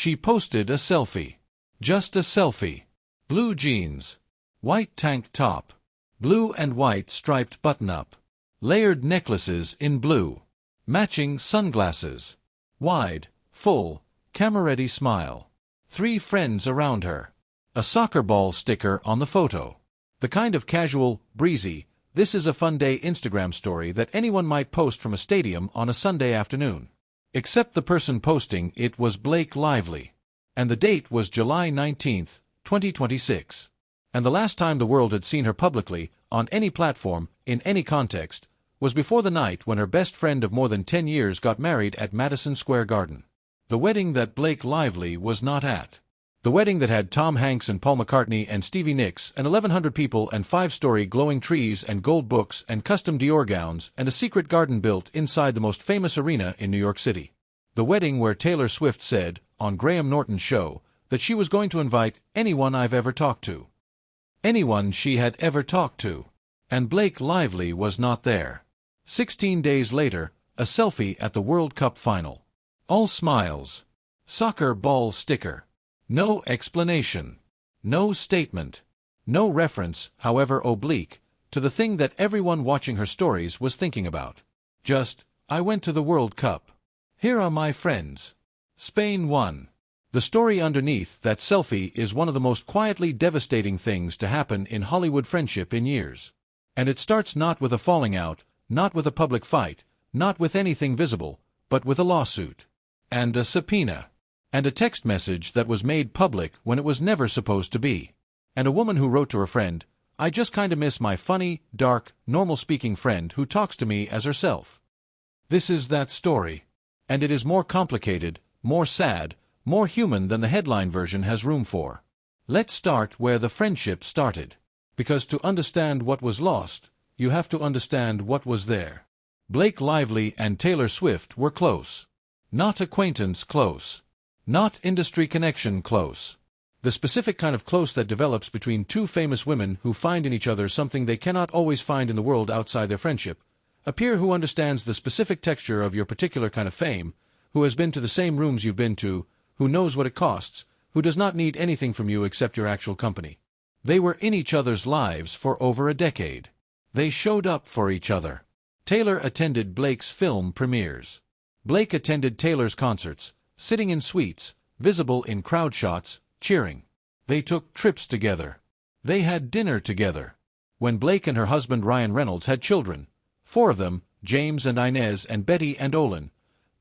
She posted a selfie. Just a selfie. Blue jeans. White tank top. Blue and white striped button-up. Layered necklaces in blue. Matching sunglasses. Wide, full, camera-ready smile. 3 friends around her. A soccer ball sticker on the photo. The kind of casual, breezy, this is a fun day Instagram story that anyone might post from a stadium on a Sunday afternoon. Except the person posting it was Blake Lively. And the date was July 19, 2026. And the last time the world had seen her publicly, on any platform, in any context, was before the night when her best friend of more than 10 years got married at Madison Square Garden. The wedding that Blake Lively was not at. The wedding that had Tom Hanks and Paul McCartney and Stevie Nicks and 1,100 people and 5-story glowing trees and gold books and custom Dior gowns and a secret garden built inside the most famous arena in New York City. The wedding where Taylor Swift said, on Graham Norton's show, that she was going to invite anyone I've ever talked to. Anyone she had ever talked to. And Blake Lively was not there. 16 days later, a selfie at the World Cup final. All smiles. Soccer ball sticker. No explanation. No statement. No reference, however oblique, to the thing that everyone watching her stories was thinking about. Just, I went to the World Cup. Here are my friends. Spain won. The story underneath that selfie is one of the most quietly devastating things to happen in Hollywood friendship in years. And it starts not with a falling out, not with a public fight, not with anything visible, but with a lawsuit. And a subpoena. And a text message that was made public when it was never supposed to be. And a woman who wrote to her friend, I just kinda miss my funny, dark, normal-speaking friend who talks to me as herself. This is that story. And it is more complicated, more sad, more human than the headline version has room for. Let's start where the friendship started. Because to understand what was lost, you have to understand what was there. Blake Lively and Taylor Swift were close. Not acquaintance close. Not industry connection close. The specific kind of close that develops between 2 famous women who find in each other something they cannot always find in the world outside their friendship. A peer who understands the specific texture of your particular kind of fame, who has been to the same rooms you've been to, who knows what it costs, who does not need anything from you except your actual company. They were in each other's lives for over a decade. They showed up for each other. Taylor attended Blake's film premieres. Blake attended Taylor's concerts, sitting in suites, visible in crowd shots, cheering. They took trips together. They had dinner together. When Blake and her husband Ryan Reynolds had children, 4 of them, James and Inez and Betty and Olin,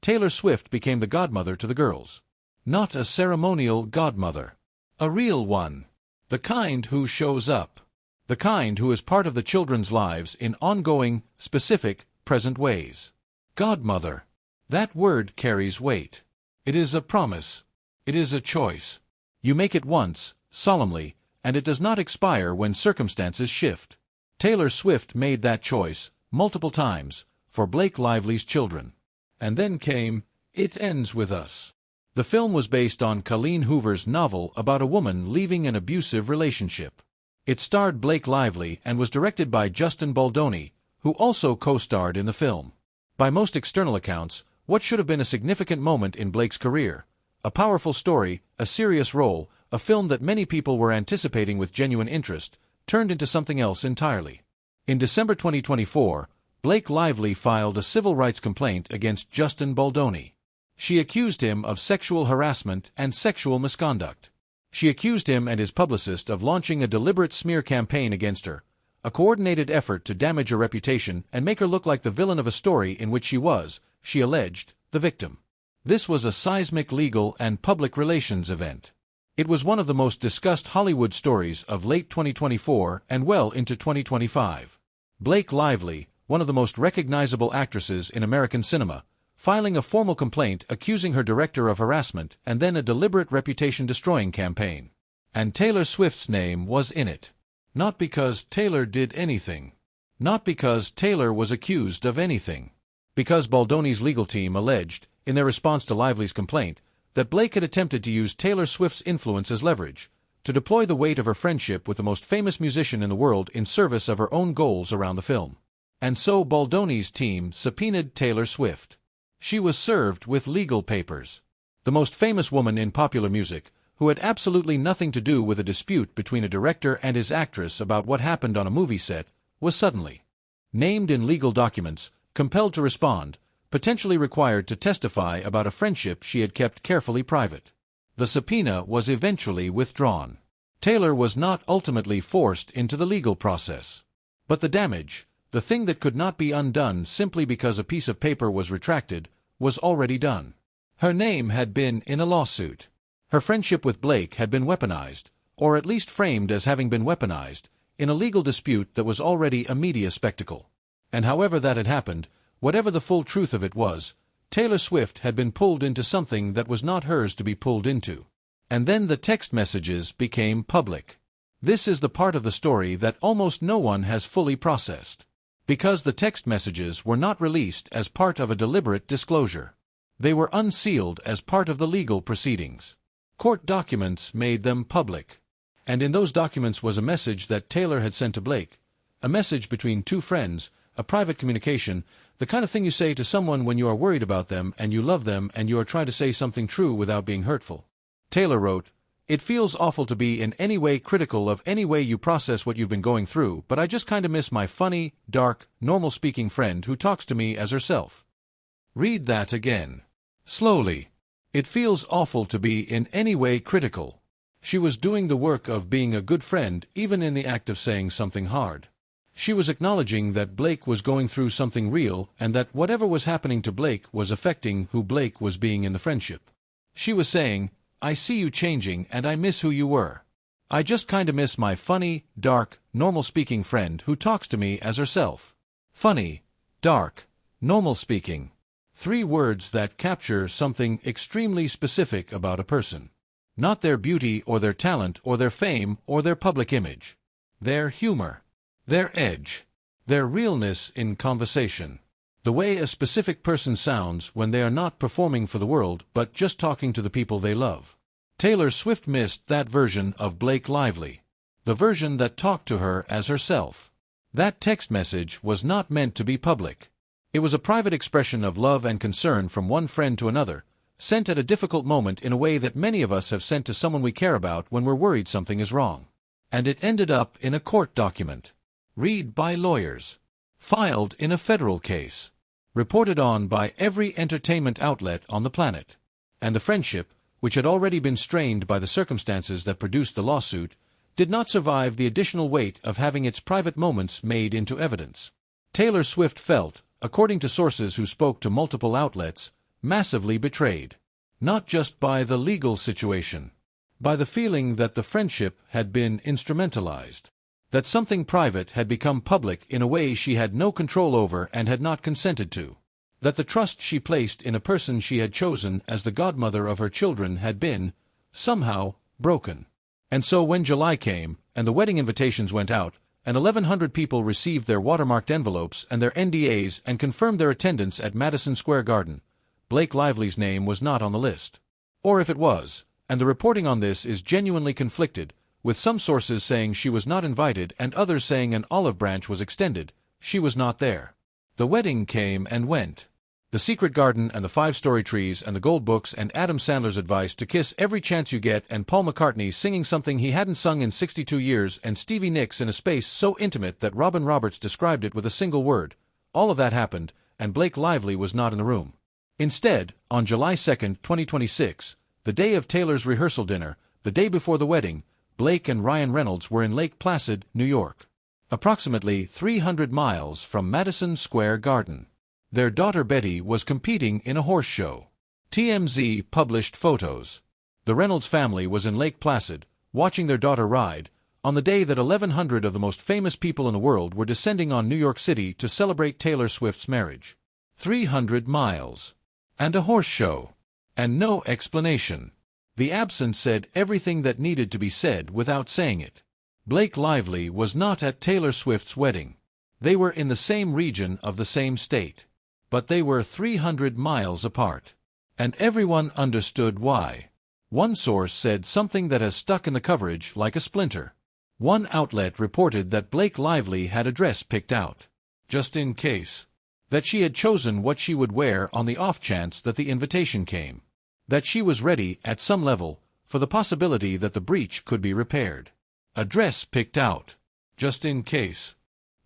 Taylor Swift became the godmother to the girls. Not a ceremonial godmother. A real one. The kind who shows up. The kind who is part of the children's lives in ongoing, specific, present ways. Godmother. That word carries weight. It is a promise. It is a choice. You make it once, solemnly, and it does not expire when circumstances shift. Taylor Swift made that choice, multiple times, for Blake Lively's children. And then came, It Ends With Us. The film was based on Colleen Hoover's novel about a woman leaving an abusive relationship. It starred Blake Lively and was directed by Justin Baldoni, who also co-starred in the film. By most external accounts, what should have been a significant moment in Blake's career, a powerful story, a serious role, a film that many people were anticipating with genuine interest, turned into something else entirely. In December 2024, Blake Lively filed a civil rights complaint against Justin Baldoni. She accused him of sexual harassment and sexual misconduct. She accused him and his publicist of launching a deliberate smear campaign against her, a coordinated effort to damage her reputation and make her look like the villain of a story in which she was, she alleged, the victim. This was a seismic legal and public relations event. It was one of the most discussed Hollywood stories of late 2024 and well into 2025. Blake Lively, one of the most recognizable actresses in American cinema, filing a formal complaint accusing her director of harassment and then a deliberate reputation-destroying campaign. And Taylor Swift's name was in it. Not because Taylor did anything. Not because Taylor was accused of anything. Because Baldoni's legal team alleged, in their response to Lively's complaint, that Blake had attempted to use Taylor Swift's influence as leverage, to deploy the weight of her friendship with the most famous musician in the world in service of her own goals around the film. And so Baldoni's team subpoenaed Taylor Swift. She was served with legal papers. the most famous woman in popular music, who had absolutely nothing to do with a dispute between a director and his actress about what happened on a movie set, was suddenly named in legal documents, compelled to respond, potentially required to testify about a friendship she had kept carefully private. The subpoena was eventually withdrawn. Taylor was not ultimately forced into the legal process. But the damage, the thing that could not be undone simply because a piece of paper was retracted, was already done. Her name had been in a lawsuit. Her friendship with Blake had been weaponized, or at least framed as having been weaponized, in a legal dispute that was already a media spectacle. And however that had happened, whatever the full truth of it was, Taylor Swift had been pulled into something that was not hers to be pulled into. And then the text messages became public. This is the part of the story that almost no one has fully processed. Because the text messages were not released as part of a deliberate disclosure. They were unsealed as part of the legal proceedings. Court documents made them public. And in those documents was a message that Taylor had sent to Blake. A message between two friends, a private communication, the kind of thing you say to someone when you are worried about them and you love them and you are trying to say something true without being hurtful. Taylor wrote, "It feels awful to be in any way critical of any way you process what you've been going through, but I just kinda miss my funny, dark, normal-speaking friend who talks to me as herself." Read that again. Slowly. It feels awful to be in any way critical. She was doing the work of being a good friend even in the act of saying something hard. She was acknowledging that Blake was going through something real and that whatever was happening to Blake was affecting who Blake was being in the friendship. She was saying, "I see you changing and I miss who you were. I just kinda miss my funny, dark, normal-speaking friend who talks to me as herself." Funny, dark, normal-speaking. 3 words that capture something extremely specific about a person. Not their beauty or their talent or their fame or their public image. Their humor. Their edge. Their realness in conversation. The way a specific person sounds when they are not performing for the world but just talking to the people they love. Taylor Swift missed that version of Blake Lively. The version that talked to her as herself. That text message was not meant to be public. It was a private expression of love and concern from one friend to another, sent at a difficult moment in a way that many of us have sent to someone we care about when we're worried something is wrong. And it ended up in a court document. Read by lawyers. Filed in a federal case. Reported on by every entertainment outlet on the planet. And the friendship, which had already been strained by the circumstances that produced the lawsuit, did not survive the additional weight of having its private moments made into evidence. Taylor Swift felt, according to sources who spoke to multiple outlets, massively betrayed. Not just by the legal situation. By the feeling that the friendship had been instrumentalized. That something private had become public in a way she had no control over and had not consented to. That the trust she placed in a person she had chosen as the godmother of her children had been, somehow, broken. And so when July came, and the wedding invitations went out, and 1,100 people received their watermarked envelopes and their NDAs and confirmed their attendance at Madison Square Garden, Blake Lively's name was not on the list. Or if it was, and the reporting on this is genuinely conflicted, with some sources saying she was not invited and others saying an olive branch was extended, she was not there. The wedding came and went. The secret garden and the 5-story trees and the gold books and Adam Sandler's advice to kiss every chance you get and Paul McCartney singing something he hadn't sung in 62 years and Stevie Nicks in a space so intimate that Robin Roberts described it with a single word. All of that happened, and Blake Lively was not in the room. Instead, on July 2, 2026, the day of Taylor's rehearsal dinner, the day before the wedding, Blake and Ryan Reynolds were in Lake Placid, New York. Approximately 300 miles from Madison Square Garden. Their daughter Betty was competing in a horse show. TMZ published photos. The Reynolds family was in Lake Placid, watching their daughter ride, on the day that 1,100 of the most famous people in the world were descending on New York City to celebrate Taylor Swift's marriage. 300 miles. And a horse show. And no explanation. The absence said everything that needed to be said without saying it. Blake Lively was not at Taylor Swift's wedding. They were in the same region of the same state. But they were 300 miles apart. And everyone understood why. One source said something that has stuck in the coverage like a splinter. One outlet reported that Blake Lively had a dress picked out. Just in case. That she had chosen what she would wear on the off chance that the invitation came. That she was ready, at some level, for the possibility that the breach could be repaired. A dress picked out. Just in case.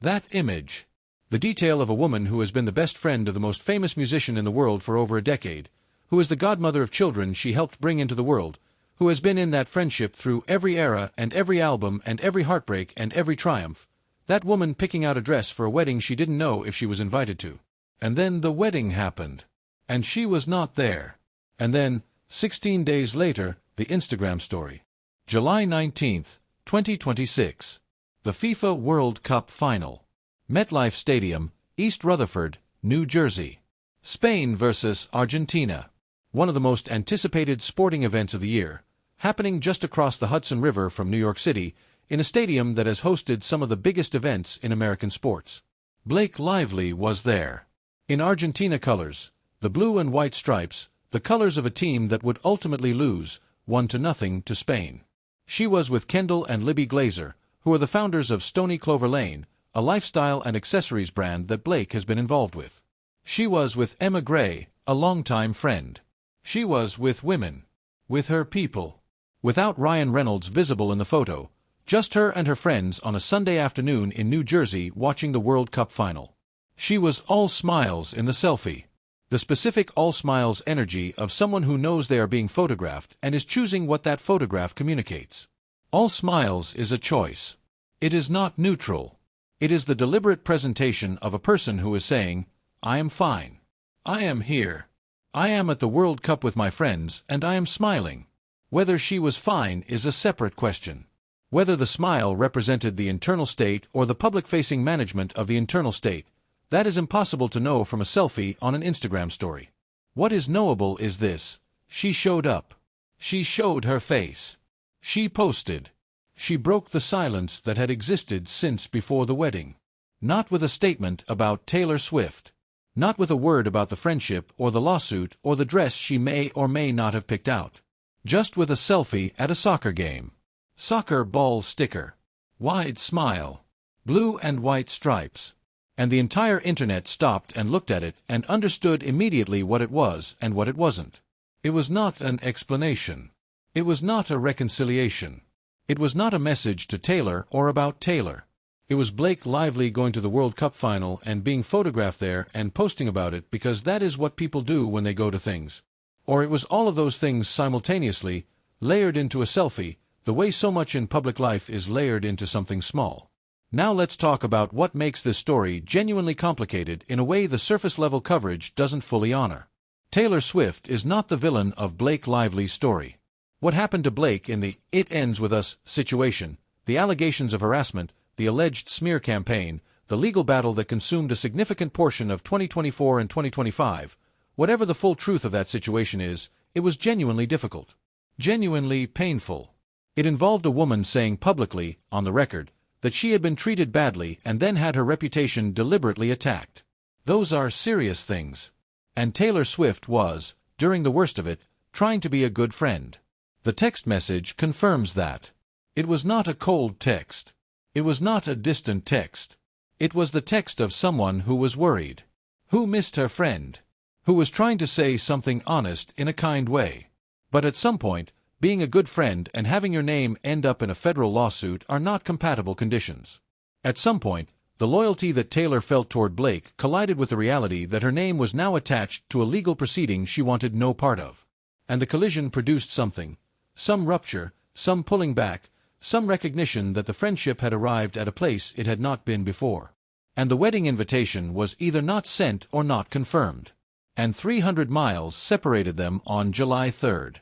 That image. The detail of a woman who has been the best friend of the most famous musician in the world for over a decade, who is the godmother of children she helped bring into the world, who has been in that friendship through every era and every album and every heartbreak and every triumph. That woman picking out a dress for a wedding she didn't know if she was invited to. And then the wedding happened. And she was not there. And then, 16 days later, the Instagram story. July 19th, 2026. The FIFA World Cup Final. MetLife Stadium, East Rutherford, New Jersey. Spain versus Argentina. One of the most anticipated sporting events of the year, happening just across the Hudson River from New York City, in a stadium that has hosted some of the biggest events in American sports. Blake Lively was there. In Argentina colors, the blue and white stripes, the colors of a team that would ultimately lose, 1-0 to Spain. She was with Kendall and Libby Glazer, who are the founders of Stony Clover Lane, a lifestyle and accessories brand that Blake has been involved with. She was with Emma Gray, a longtime friend. She was with women. With her people. Without Ryan Reynolds visible in the photo, just her and her friends on a Sunday afternoon in New Jersey watching the World Cup final. She was all smiles in the selfie. The specific all smiles energy of someone who knows they are being photographed and is choosing what that photograph communicates. All smiles is a choice. It is not neutral. It is the deliberate presentation of a person who is saying, I am fine. I am here. I am at the World Cup with my friends and I am smiling. Whether she was fine is a separate question. Whether the smile represented the internal state or the public-facing management of the internal state, that is impossible to know from a selfie on an Instagram story. What is knowable is this: she showed up. She showed her face. She posted. She broke the silence that had existed since before the wedding. Not with a statement about Taylor Swift. Not with a word about the friendship or the lawsuit or the dress she may or may not have picked out. Just with a selfie at a soccer game. Soccer ball sticker. Wide smile. Blue and white stripes. And the entire internet stopped and looked at it and understood immediately what it was and what it wasn't. It was not an explanation. It was not a reconciliation. It was not a message to Taylor or about Taylor. It was Blake Lively going to the World Cup final and being photographed there and posting about it because that is what people do when they go to things. Or it was all of those things simultaneously, layered into a selfie, the way so much in public life is layered into something small. Now let's talk about what makes this story genuinely complicated in a way the surface-level coverage doesn't fully honor. Taylor Swift is not the villain of Blake Lively's story. What happened to Blake in the "it ends with us" situation, the allegations of harassment, the alleged smear campaign, the legal battle that consumed a significant portion of 2024 and 2025, whatever the full truth of that situation is, it was genuinely difficult. Genuinely painful. It involved a woman saying publicly, on the record, that she had been treated badly and then had her reputation deliberately attacked. Those are serious things. And Taylor Swift was, during the worst of it, trying to be a good friend. The text message confirms that. It was not a cold text. It was not a distant text. It was the text of someone who was worried, who missed her friend, who was trying to say something honest in a kind way. But at some point, being a good friend and having your name end up in a federal lawsuit are not compatible conditions. At some point, the loyalty that Taylor felt toward Blake collided with the reality that her name was now attached to a legal proceeding she wanted no part of. And the collision produced something, some rupture, some pulling back, some recognition that the friendship had arrived at a place it had not been before. And the wedding invitation was either not sent or not confirmed. And 300 miles separated them on July 3rd.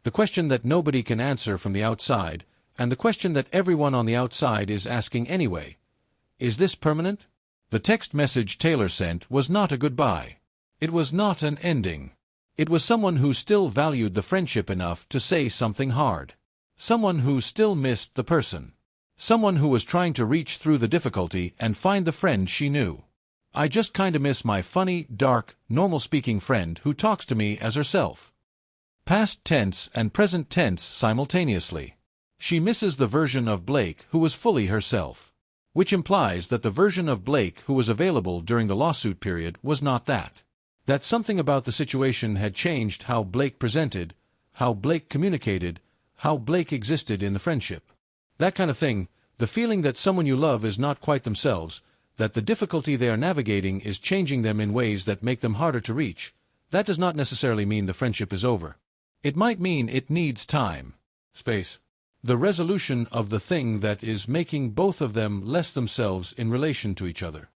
The question that nobody can answer from the outside, and the question that everyone on the outside is asking anyway, is this permanent? The text message Taylor sent was not a goodbye. It was not an ending. It was someone who still valued the friendship enough to say something hard. Someone who still missed the person. Someone who was trying to reach through the difficulty and find the friend she knew. I just kinda miss my funny, dark, normal-speaking friend who talks to me as herself. Past tense and present tense simultaneously. She misses the version of Blake who was fully herself. Which implies that the version of Blake who was available during the lawsuit period was not that. That something about the situation had changed how Blake presented, how Blake communicated, how Blake existed in the friendship. That kind of thing, the feeling that someone you love is not quite themselves, that the difficulty they are navigating is changing them in ways that make them harder to reach, that does not necessarily mean the friendship is over. It might mean it needs time, space, the resolution of the thing that is making both of them less themselves in relation to each other.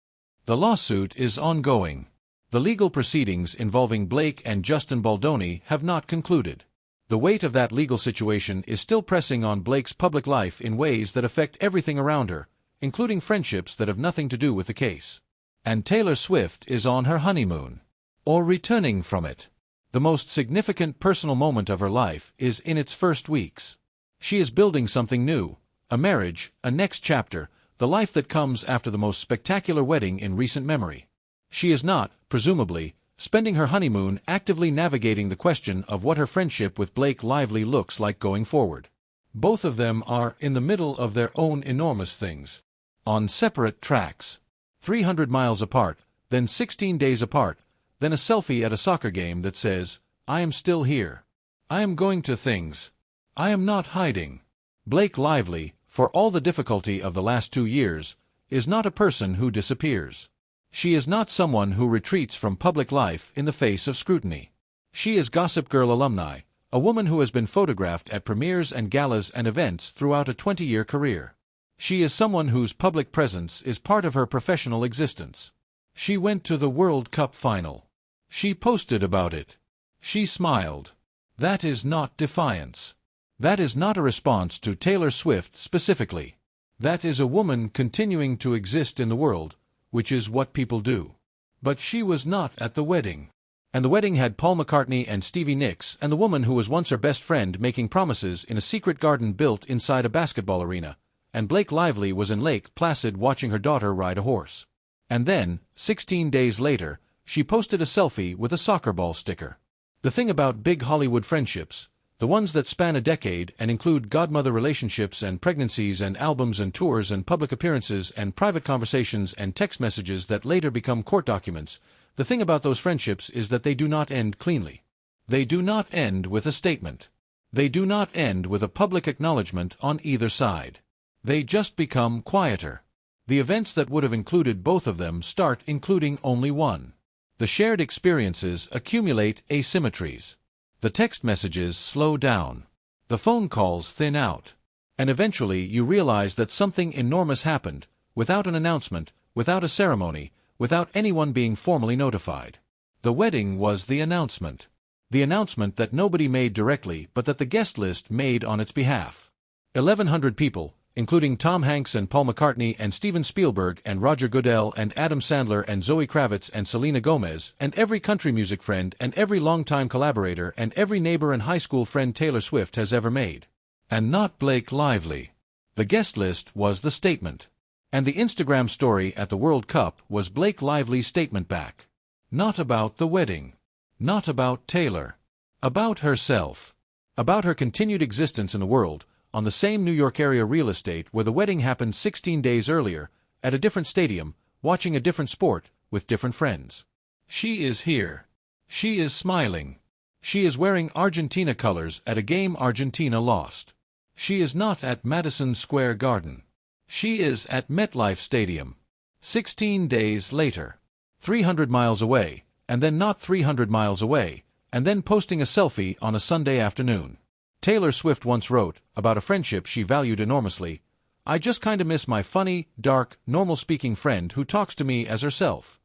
The lawsuit is ongoing. The legal proceedings involving Blake and Justin Baldoni have not concluded. The weight of that legal situation is still pressing on Blake's public life in ways that affect everything around her, including friendships that have nothing to do with the case. And Taylor Swift is on her honeymoon, or returning from it. The most significant personal moment of her life is in its first weeks. She is building something new, a marriage, a next chapter, the life that comes after the most spectacular wedding in recent memory. She is not, presumably, spending her honeymoon actively navigating the question of what her friendship with Blake Lively looks like going forward. Both of them are in the middle of their own enormous things. On separate tracks. 300 miles apart, then 16 days apart, then a selfie at a soccer game that says, "I am still here. I am going to things. I am not hiding." Blake Lively, for all the difficulty of the last 2 years, is not a person who disappears. She is not someone who retreats from public life in the face of scrutiny. She is Gossip Girl alumni, a woman who has been photographed at premieres and galas and events throughout a 20-year career. She is someone whose public presence is part of her professional existence. She went to the World Cup final. She posted about it. She smiled. That is not defiance. That is not a response to Taylor Swift specifically. That is a woman continuing to exist in the world, which is what people do. But she was not at the wedding. And the wedding had Paul McCartney and Stevie Nicks and the woman who was once her best friend making promises in a secret garden built inside a basketball arena, and Blake Lively was in Lake Placid watching her daughter ride a horse. And then, 16 days later, she posted a selfie with a soccer ball sticker. The thing about big Hollywood friendships, the ones that span a decade and include godmother relationships and pregnancies and albums and tours and public appearances and private conversations and text messages that later become court documents, the thing about those friendships is that they do not end cleanly. They do not end with a statement. They do not end with a public acknowledgement on either side. They just become quieter. The events that would have included both of them start including only one. The shared experiences accumulate asymmetries. The text messages slow down. The phone calls thin out. And eventually you realize that something enormous happened, without an announcement, without a ceremony, without anyone being formally notified. The wedding was the announcement. The announcement that nobody made directly but that the guest list made on its behalf. 1,100 people, including Tom Hanks and Paul McCartney and Steven Spielberg and Roger Goodell and Adam Sandler and Zoe Kravitz and Selena Gomez and every country music friend and every longtime collaborator and every neighbor and high school friend Taylor Swift has ever made. And not Blake Lively. The guest list was the statement. And the Instagram story at the World Cup was Blake Lively's statement back. Not about the wedding. Not about Taylor. About herself. About her continued existence in the world, on the same New York area real estate where the wedding happened 16 days earlier, at a different stadium, watching a different sport, with different friends. She is here. She is smiling. She is wearing Argentina colors at a game Argentina lost. She is not at Madison Square Garden. She is at MetLife Stadium. 16 days later. 300 miles away, and then not 300 miles away, and then posting a selfie on a Sunday afternoon. Taylor Swift once wrote, about a friendship she valued enormously, "I just kinda miss my funny, dark, normal-speaking friend who talks to me as herself."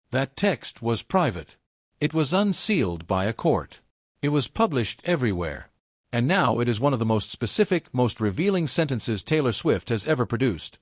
That text was private. It was unsealed by a court. It was published everywhere. And now it is one of the most specific, most revealing sentences Taylor Swift has ever produced.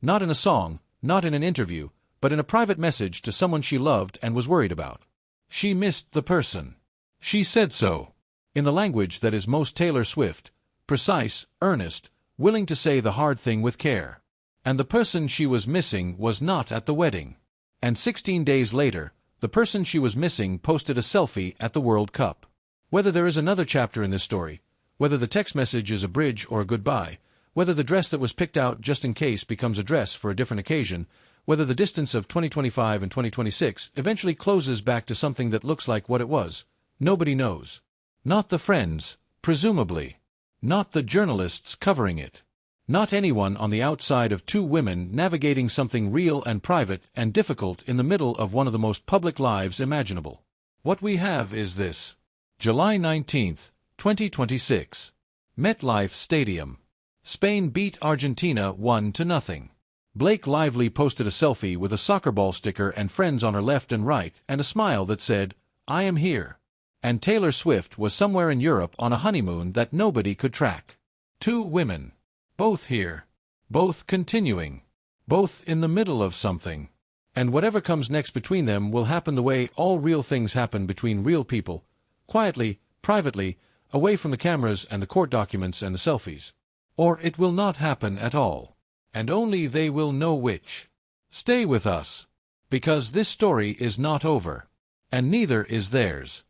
Not in a song, not in an interview, but in a private message to someone she loved and was worried about. She missed the person. She said so. In the language that is most Taylor Swift, precise, earnest, willing to say the hard thing with care. And the person she was missing was not at the wedding. And 16 days later, the person she was missing posted a selfie at the World Cup. Whether there is another chapter in this story, whether the text message is a bridge or a goodbye, whether the dress that was picked out just in case becomes a dress for a different occasion, whether the distance of 2025 and 2026 eventually closes back to something that looks like what it was, nobody knows. Not the friends, presumably. Not the journalists covering it. Not anyone on the outside of two women navigating something real and private and difficult in the middle of one of the most public lives imaginable. What we have is this. July 19, 2026. MetLife Stadium. Spain beat Argentina 1-0. Blake Lively posted a selfie with a soccer ball sticker and friends on her left and right and a smile that said, "I am here." And Taylor Swift was somewhere in Europe on a honeymoon that nobody could track. Two women. Both here. Both continuing. Both in the middle of something. And whatever comes next between them will happen the way all real things happen between real people. Quietly, privately, away from the cameras and the court documents and the selfies. Or it will not happen at all. And only they will know which. Stay with us. Because this story is not over. And neither is theirs.